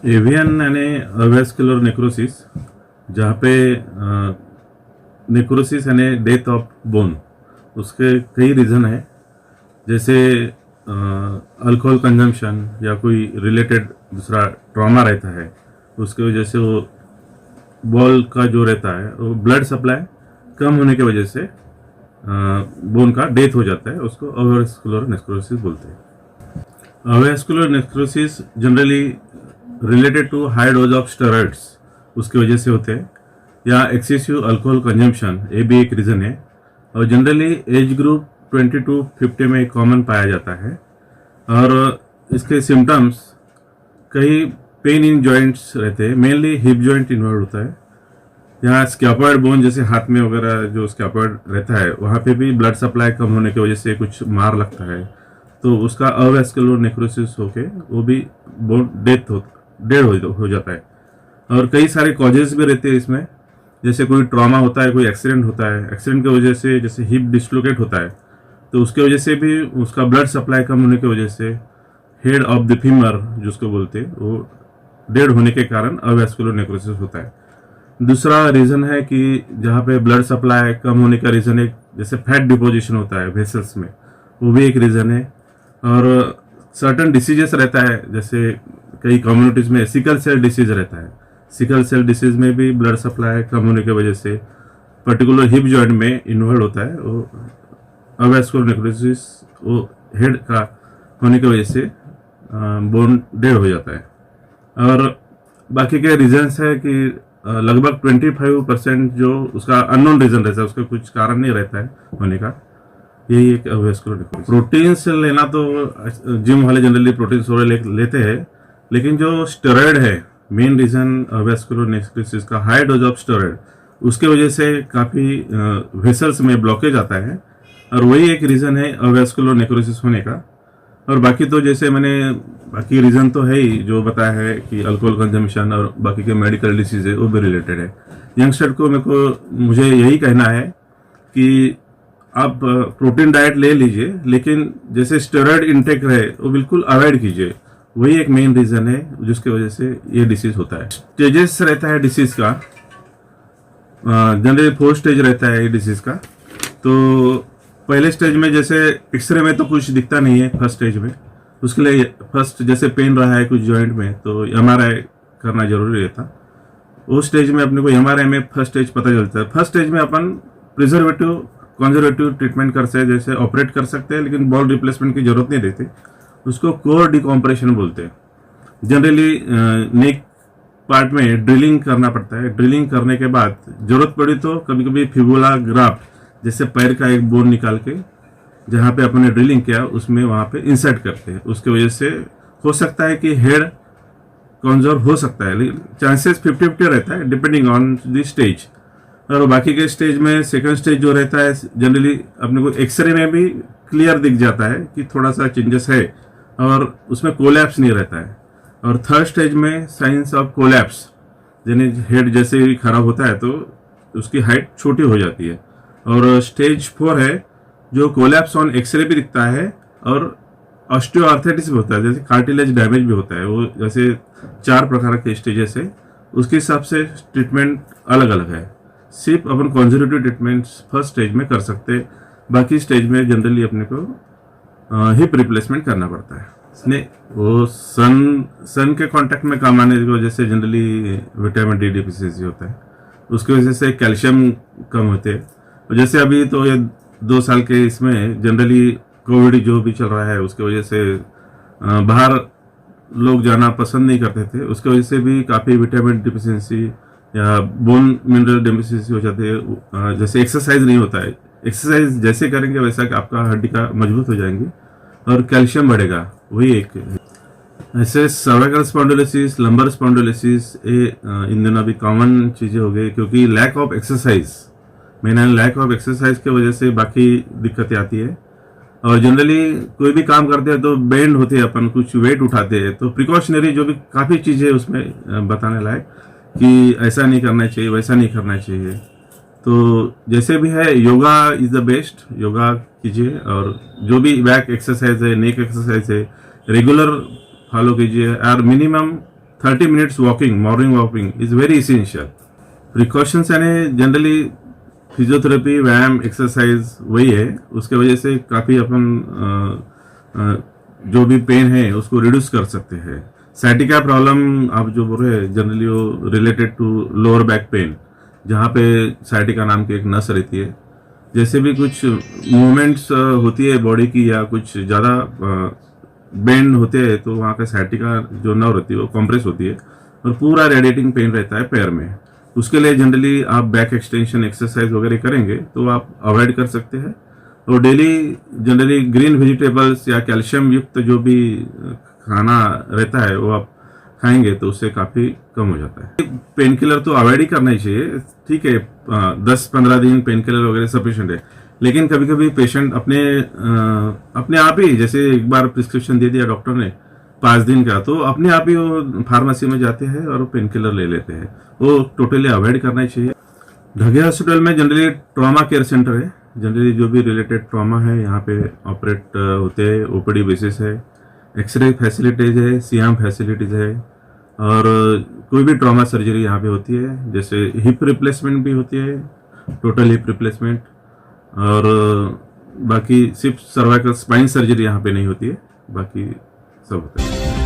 Avian यानी avascular necrosis, जहाँ पे नेक्रोसिस यानी डेथ ऑफ बोन, उसके कई रीज़न है। जैसे अल्कोहल कंजम्पशन या कोई रिलेटेड दूसरा ट्रॉमा रहता है, उसकी वजह से वो बॉल का जो रहता है वो ब्लड सप्लाई कम होने की वजह से बोन का डेथ हो जाता है। उसको अवेस्कुलर नेक्रोसिस बोलते हैं। Avascular necrosis generally related to high dose of steroids, उसकी वजह से होते हैं, या एक्सेसिव अल्कोहल कंजम्पशन, ये भी एक रीज़न है। और जनरली एज ग्रुप 20 to 50 में कॉमन पाया जाता है। और इसके सिम्टम्स कई पेन इन जॉइंट्स रहते हैं, मेनली हिप जॉइंट इन्वॉल्व होता है। यहाँ स्कैपॉइड बोन जैसे हाथ में वगैरह जो स्कैपॉइड रहता है, वहाँ पे भी ब्लड सप्लाई कम होने की वजह से कुछ मार लगता है, तो उसका अवेस्कुलर नेक्रोसिस होके वो भी बोन डेड हो जाता है। और कई सारे कॉजेज भी रहते हैं इसमें, जैसे कोई ट्रॉमा होता है, कोई एक्सीडेंट होता है, एक्सीडेंट की वजह से जैसे हिप डिस्लोकेट होता है, तो उसके वजह से भी उसका ब्लड सप्लाई कम होने की वजह से हेड ऑफ द फीमर जिसको बोलते हैं, वो डेड होने के कारण अवेस्कुलर नेक्रोसिस होता है। दूसरा रीज़न है कि जहाँ पे ब्लड सप्लाई कम होने का रीज़न है, जैसे फैट डिपोजिशन होता है वेसल्स में, वो भी एक रीज़न है। और सर्टन डिसीजेस रहता है, जैसे कई कम्युनिटीज़ में सिकल सेल डिसीज रहता है। सिकल सेल डिसीज में भी ब्लड सप्लाई कम होने की वजह से पर्टिकुलर हिप जॉइंट में इन्वॉल्व होता है, वो अवेस्कुलर नेक्रोसिस, वो हेड का होने की वजह से बोन डेड हो जाता है। और बाकी के रीजंस है कि लगभग 25% जो उसका अननोन रीजन रहता है, उसका कुछ कारण नहीं रहता है होने का, यही एक अवेस्कुलर नेक्रोसिस। प्रोटीन्स लेना तो जिम वाले जनरली प्रोटीन्स लेते हैं, लेकिन जो स्टेरॉइड है, मेन रीजन अवेस्कुलर नेक्रोसिस का हाई डोज ऑफ स्टेरॉइड, उसके वजह से काफ़ी वेसल्स में ब्लॉकेज आता है, और वही एक रीज़न है अवेस्कुलर नेक्रोसिस होने का। और बाकी तो जैसे मैंने बाकी रीज़न तो है ही जो बताया है कि अल्कोहल कंजम्पशन और बाकी के मेडिकल डिसीज है, वो भी रिलेटेड है। यंगस्टर को मुझे यही कहना है कि आप प्रोटीन डाइट ले लीजिए, लेकिन जैसे स्टेरॉइड इंटेक रहे वो बिल्कुल अवॉइड कीजिए, वही एक मेन रीज़न है जिसकी वजह से ये डिसीज होता है। स्टेजेस रहता है डिसीज का, जनरली 4 स्टेज रहता है ये डिसीज का। तो पहले स्टेज में जैसे एक्सरे में तो कुछ दिखता नहीं है, फर्स्ट स्टेज में, उसके लिए फर्स्ट जैसे पेन रहा है कुछ जॉइंट में तो एमआरआई करना जरूरी रहता। उस स्टेज में अपने को एमआरआई में फर्स्ट स्टेज पता चलता है। फर्स्ट स्टेज में अपन प्रिजर्वेटिव कंजर्वेटिव ट्रीटमेंट कर सकते हैं, जैसे ऑपरेट कर सकते हैं, लेकिन बॉल रिप्लेसमेंट की जरूरत नहीं रहती। उसको कोर डिकॉम्प्रेशन बोलते हैं। जनरली नेक पार्ट में ड्रिलिंग करना पड़ता है। ड्रिलिंग करने के बाद जरूरत पड़ी तो कभी कभी फिबुला ग्राफ्ट, जैसे पैर का एक बोन निकाल के जहाँ पे अपने ड्रिलिंग किया उसमें वहाँ पे इंसर्ट करते हैं। उसकी वजह से हो सकता है कि हेड कमजोर हो सकता है, लेकिन चांसेस 50-50 रहता है डिपेंडिंग ऑन द स्टेज। और बाकी के स्टेज में सेकंड स्टेज जो रहता है, जनरली अपने को एक्सरे में भी क्लियर दिख जाता है कि थोड़ा सा चेंजेस है, और उसमें कोलैप्स नहीं रहता है। और थर्ड स्टेज में साइंस ऑफ कोलैप्स, यानी हेड जैसे ही खराब होता है तो उसकी हाइट छोटी हो जाती है। और स्टेज 4 है जो कोलैप्स ऑन एक्सरे भी दिखता है, और ऑस्टियोआर्थराइटिस भी होता है, जैसे कार्टिलेज डैमेज भी होता है। वो जैसे 4 प्रकार के स्टेजेस है, उसके हिसाब से ट्रीटमेंट अलग अलग है। सिर्फ अपन कंजर्वेटिव ट्रीटमेंट फर्स्ट स्टेज में कर सकते हैं, बाकी स्टेज में जनरली अपने को हिप रिप्लेसमेंट करना पड़ता है। नहीं, वो सन के कांटेक्ट में काम आने की वजह से जनरली विटामिन डी डिफिशियंसी होता है, उसकी वजह से कैल्शियम कम होते हैं। और जैसे अभी तो ये 2 साल के इसमें जनरली कोविड जो भी चल रहा है, उसकी वजह से बाहर लोग जाना पसंद नहीं करते थे, उसकी वजह से भी काफ़ी विटामिन डिफिशियंसी या बोन मिनरल डिफिशियंसी हो जाती है। जैसे एक्सरसाइज नहीं होता है, एक्सरसाइज जैसे करेंगे वैसा कि आपका हड्डी का मजबूत हो जाएंगी और कैल्शियम बढ़ेगा, वही एक है। ऐसे सर्वाइकल स्पॉन्डिलोसिस, लंबर स्पॉन्डिलोसिस, ये इन दिनों अभी कॉमन चीज़ें हो गई, क्योंकि lack of exercise, main lack of exercise की वजह से बाकी दिक्कतें आती है। और जनरली कोई भी काम करते हैं तो बेंड होते हैं, अपन कुछ वेट उठाते हैं, तो प्रिकॉशनरी जो भी काफ़ी चीज़ें उसमें बताने लायक कि ऐसा नहीं करना चाहिए, वैसा नहीं करना चाहिए। तो जैसे भी है, yoga is the best, yoga कीजिए, और जो भी बैक एक्सरसाइज है, नेक एक्सरसाइज है, रेगुलर फॉलो कीजिए। और minimum 30 minutes walking, morning walking is very essential. Precautions यानी जनरली फिजियोथेरेपी, व्यायाम, एक्सरसाइज वही है, उसके वजह से काफ़ी अपन जो भी पेन है उसको रिड्यूस कर सकते हैं। साइटिका प्रॉब्लम आप जो बोल रहे हैं जनरली वो related to lower back pain, जहाँ पे साइटिका नाम की एक नस रहती है, जैसे भी कुछ मूवमेंट्स होती है बॉडी की या कुछ ज़्यादा बेंड होते हैं तो वहाँ का साइटिका जो नर्व रहती है वो कॉम्प्रेस होती है और पूरा रेडिएटिंग पेन रहता है पैर में। उसके लिए जनरली आप बैक एक्सटेंशन एक्सरसाइज वगैरह करेंगे तो आप अवॉइड कर सकते हैं। और डेली जनरली ग्रीन वेजिटेबल्स या कैल्शियम युक्त जो भी खाना रहता है वो आप खाएंगे तो उससे काफ़ी कम हो जाता है। पेन किलर तो अवॉइड ही करना ही चाहिए, ठीक है, 10-15 दिन पेन किलर वगैरह सफिशिएंट है, लेकिन कभी कभी पेशेंट अपने आप ही, जैसे एक बार प्रिस्क्रिप्शन दे दिया डॉक्टर ने 5 दिन का, तो अपने आप ही वो फार्मेसी में जाते हैं और पेन किलर ले लेते हैं। वो टोटली अवॉइड करना ही चाहिए। ढगे हॉस्पिटल में जनरली ट्रॉमा केयर सेंटर है, जनरली जो भी रिलेटेड ट्रॉमा है यहाँ पे ऑपरेट होते हैं, ओपीडी बेसिस है, एक्सरे फैसिलिटीज है, सीएम फैसिलिटीज है, और कोई भी ट्रॉमा सर्जरी यहाँ पे होती है, जैसे हिप रिप्लेसमेंट भी होती है, टोटल हिप रिप्लेसमेंट, और बाकी सिर्फ सर्वाइकल स्पाइन सर्जरी यहाँ पे नहीं होती है, बाकी सब होता है।